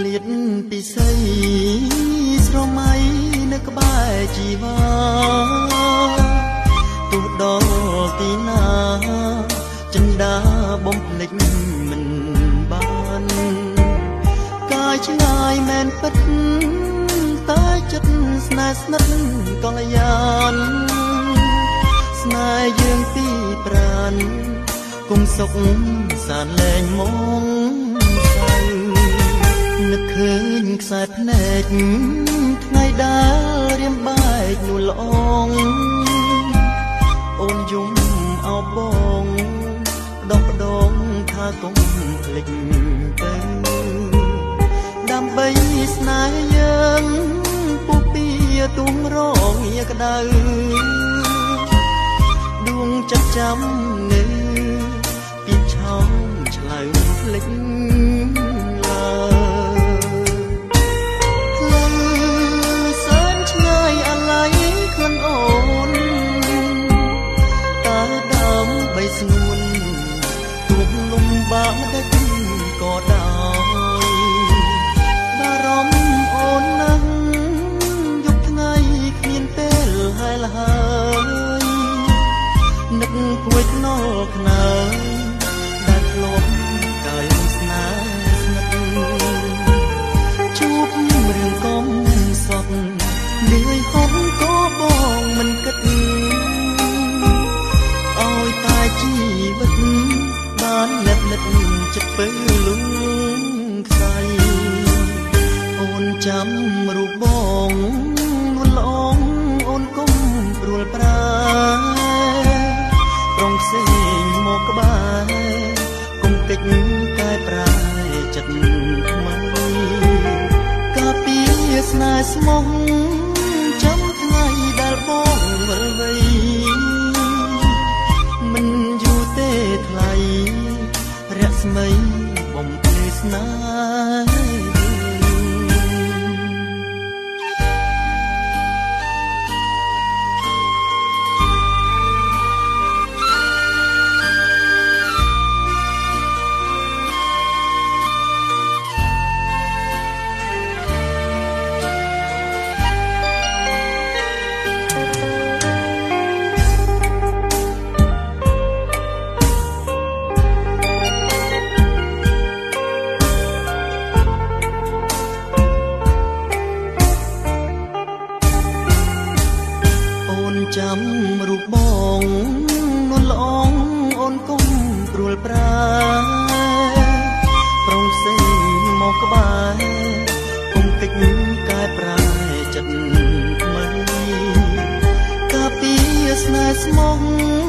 ลៀតពិសីស្រមៃនៅក្បែរជីវ៉ាទោះដល់ទីណាចិន្តាបំភ្លេចមិនបានកាយឆ្ងាយមែនពិតតែចិត្តស្នេហ៍ស្និទ្ធកល្យានស្នេហ៍យើងពីប្រានគុំសុខសានលែងមកនឹកឃើញខ្សែភ្នែកថ្ងៃដែលរៀមបែកនួនល្អងអូនយំអោបបងដងដងថាកុំភ្លេចទៅដើម្បីស្នេហ៍យើងពុះពីទុំរងញាក្តៅដួងចិត្តចាំនៅពីឆោមឆ្លៅភ្លេចស្ងួនទួងលំបាកតែគិនក៏ដោយបារម្ភអូនណាស់យប់ថ្ងៃគ្មានពេលហើយលហើយនឹកគួយខ្នល់ខ្នើយដែលធ្លាប់កាយស្នេហ៍ស្និទ្ធជួបរឿងកំសត់នឿយហត់ក៏បងមិនគិតជីវិតបានលិតចិត្តពើលំខ្សែអូនចាំរូបបងនួនល្អងអូនគុំព្រួលប្រាប្រងផ្សេងមកក្បែរគុំកិច្ចកែប្រែចិត្តថ្មីកាពីស្នេហ៍ស្មោះចាំថ្ងៃដែលបងវិលវ័យមិនយូរទេថ្លៃរស្មីបំភ្លឺស្នេហ៍ចាំរូបបងនួនល្អងអូនគុំព្រួលប្រាប្រងផ្សេងមកក្បែរគុំកិច្ចកែប្រែចិត្តថ្មីកាពីស្នេហ៍ស្មោះ